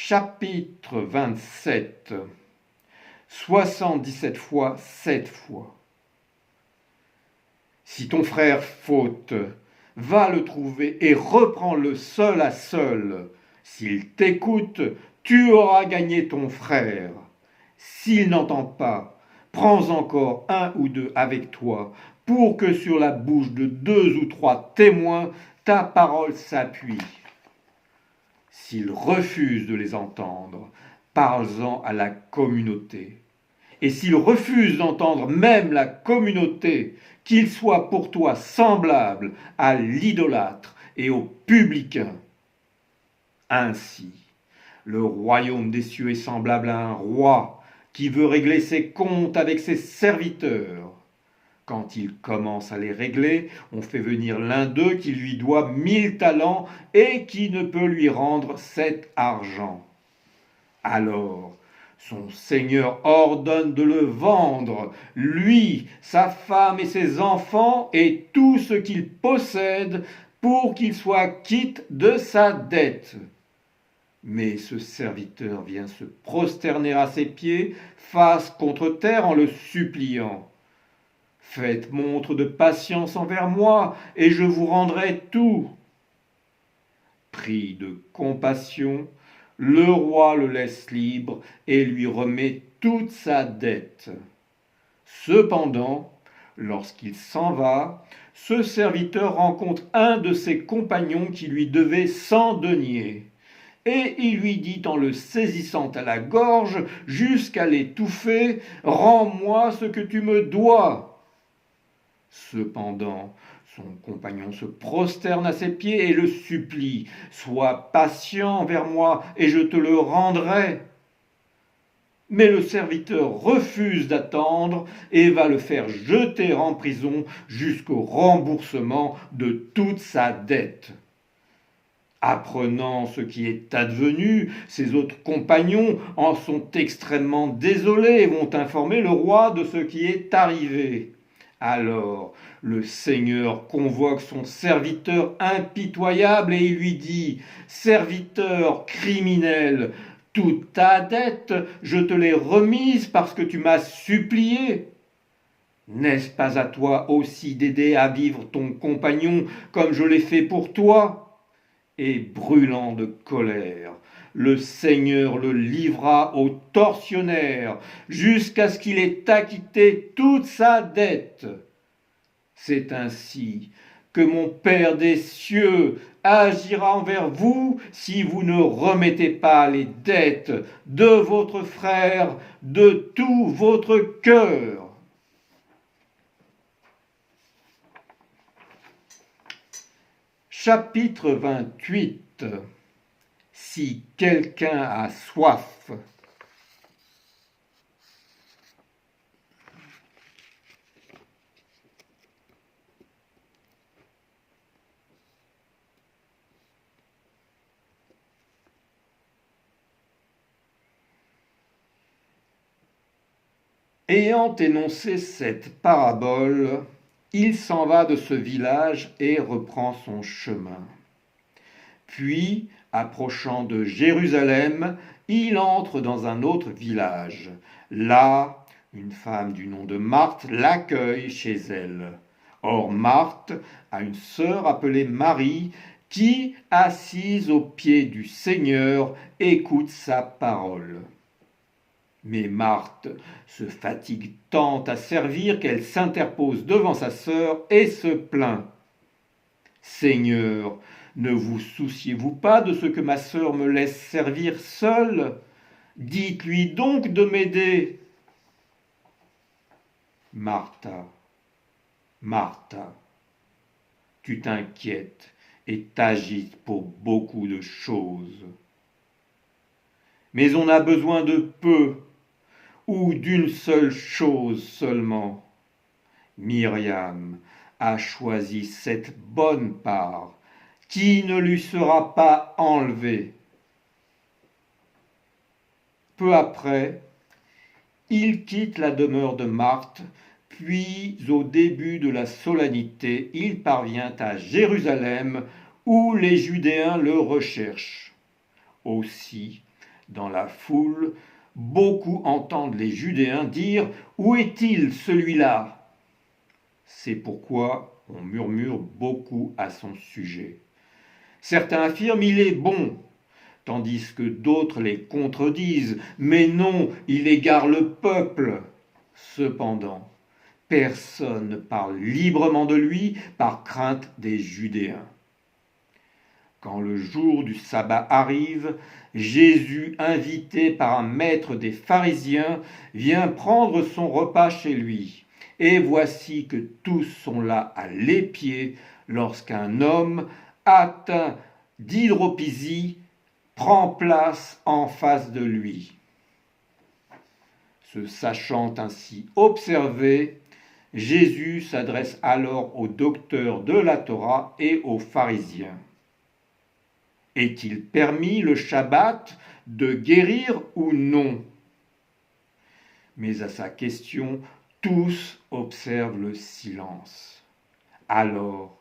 Chapitre 27. 77 fois 7 fois. Si ton frère faute, va le trouver et reprends-le seul à seul. S'il t'écoute, tu auras gagné ton frère. S'il n'entend pas, prends encore un ou deux avec toi, pour que sur la bouche de 2 ou 3 témoins, ta parole s'appuie. S'il refuse de les entendre, parle-en à la communauté. Et s'il refuse d'entendre même la communauté, qu'il soit pour toi semblable à l'idolâtre et au publicain. Ainsi, le royaume des cieux est semblable à un roi qui veut régler ses comptes avec ses serviteurs. Quand il commence à les régler, on fait venir l'un d'eux qui lui doit 1000 talents et qui ne peut lui rendre 7 argents. Alors, son seigneur ordonne de le vendre, lui, sa femme et ses enfants et tout ce qu'il possède, pour qu'il soit quitte de sa dette. Mais ce serviteur vient se prosterner à ses pieds, face contre terre, en le suppliant. Faites montre de patience envers moi, et je vous rendrai tout. Pris de compassion, le roi le laisse libre et lui remet toute sa dette. Cependant, lorsqu'il s'en va, ce serviteur rencontre un de ses compagnons qui lui devait 100 deniers. Et il lui dit en le saisissant à la gorge jusqu'à l'étouffer, « Rends-moi ce que tu me dois !» Cependant, son compagnon se prosterne à ses pieds et le supplie, « Sois patient envers moi et je te le rendrai. » Mais le serviteur refuse d'attendre et va le faire jeter en prison jusqu'au remboursement de toute sa dette. Apprenant ce qui est advenu, ses autres compagnons en sont extrêmement désolés et vont informer le roi de ce qui est arrivé. Alors le Seigneur convoque son serviteur impitoyable et il lui dit, « Serviteur criminel, toute ta dette, je te l'ai remise parce que tu m'as supplié. N'est-ce pas à toi aussi d'aider à vivre ton compagnon comme je l'ai fait pour toi ?» Et brûlant de colère, le Seigneur le livra au tortionnaire jusqu'à ce qu'il ait acquitté toute sa dette. C'est ainsi que mon Père des cieux agira envers vous si vous ne remettez pas les dettes de votre frère de tout votre cœur. Chapitre 28. Si quelqu'un a soif. Ayant énoncé cette parabole, il s'en va de ce village et reprend son chemin. Puis, approchant de Jérusalem, il entre dans un autre village. Là, une femme du nom de Marthe l'accueille chez elle. Or, Marthe a une sœur appelée Marie qui, assise aux pieds du Seigneur, écoute sa parole. Mais Marthe se fatigue tant à servir qu'elle s'interpose devant sa sœur et se plaint. « Seigneur, ne vous souciez-vous pas de ce que ma sœur me laisse servir seule ? Dites-lui donc de m'aider. » Martha, Martha, tu t'inquiètes et t'agites pour beaucoup de choses. Mais on a besoin de peu, ou d'une seule chose seulement. Myriam a choisi cette bonne part qui ne lui sera pas enlevée. Peu après, il quitte la demeure de Marthe, puis au début de la solennité, il parvient à Jérusalem où les Judéens le recherchent. Aussi, Dans la foule, beaucoup entendent les Judéens dire « Où est-il celui-là » C'est pourquoi on murmure beaucoup à son sujet. Certains affirment « Il est bon », tandis que d'autres les contredisent « Mais non, il égare le peuple ». Cependant, personne ne parle librement de lui par crainte des Judéens. Quand le jour du sabbat arrive, Jésus, invité par un maître des pharisiens, vient prendre son repas chez lui. Et voici que tous sont là à l'épier lorsqu'un homme atteint d'hydropésie prend place en face de lui. Se sachant ainsi observé, Jésus s'adresse alors aux docteurs de la Torah et aux pharisiens. Est-il permis le Shabbat de guérir ou non ? Mais à sa question, tous observent le silence. Alors,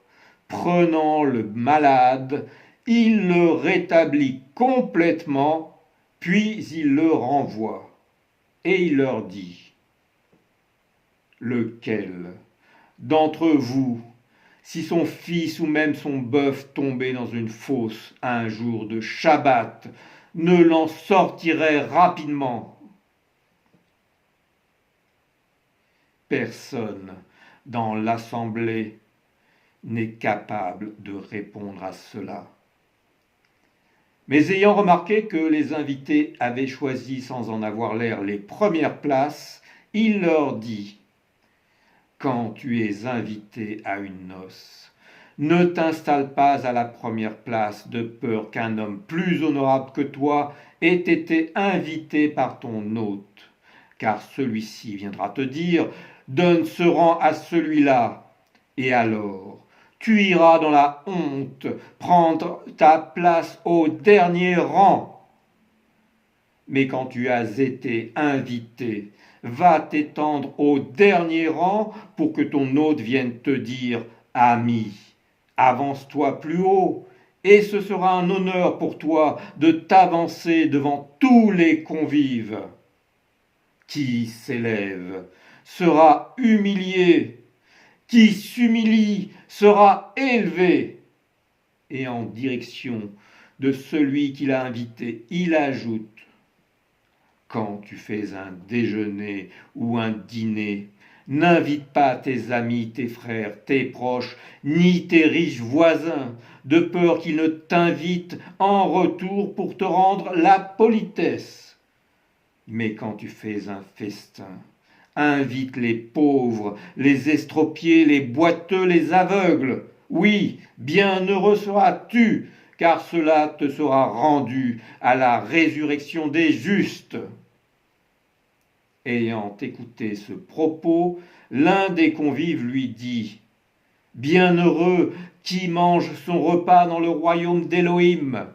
prenant le malade, il le rétablit complètement, puis il le renvoie. Et il leur dit, « Lequel d'entre vous, si son fils ou même son bœuf tombait dans une fosse un jour de Shabbat, ne l'en sortirait rapidement ?» Personne dans l'assemblée n'est capable de répondre à cela. Mais ayant remarqué que les invités avaient choisi sans en avoir l'air les premières places, il leur dit « Quand tu es invité à une noce, ne t'installe pas à la première place de peur qu'un homme plus honorable que toi ait été invité par ton hôte, car celui-ci viendra te dire « Donne ce rang à celui-là » et alors tu iras dans la honte prendre ta place au dernier rang. Mais quand tu as été invité, va t'étendre au dernier rang pour que ton hôte vienne te dire « Ami, avance-toi plus haut » et ce sera un honneur pour toi de t'avancer devant tous les convives. Qui s'élève sera humilié. Qui s'humilie sera élevé. Et en direction de celui qui l'a invité, il ajoute, quand tu fais un déjeuner ou un dîner, n'invite pas tes amis, tes frères, tes proches, ni tes riches voisins, de peur qu'ils ne t'invitent en retour pour te rendre la politesse. Mais quand tu fais un festin, invite les pauvres, les estropiés, les boiteux, les aveugles. Oui, bienheureux seras-tu, car cela te sera rendu à la résurrection des justes. Ayant écouté ce propos, l'un des convives lui dit « Bienheureux qui mange son repas dans le royaume d'Élohim !»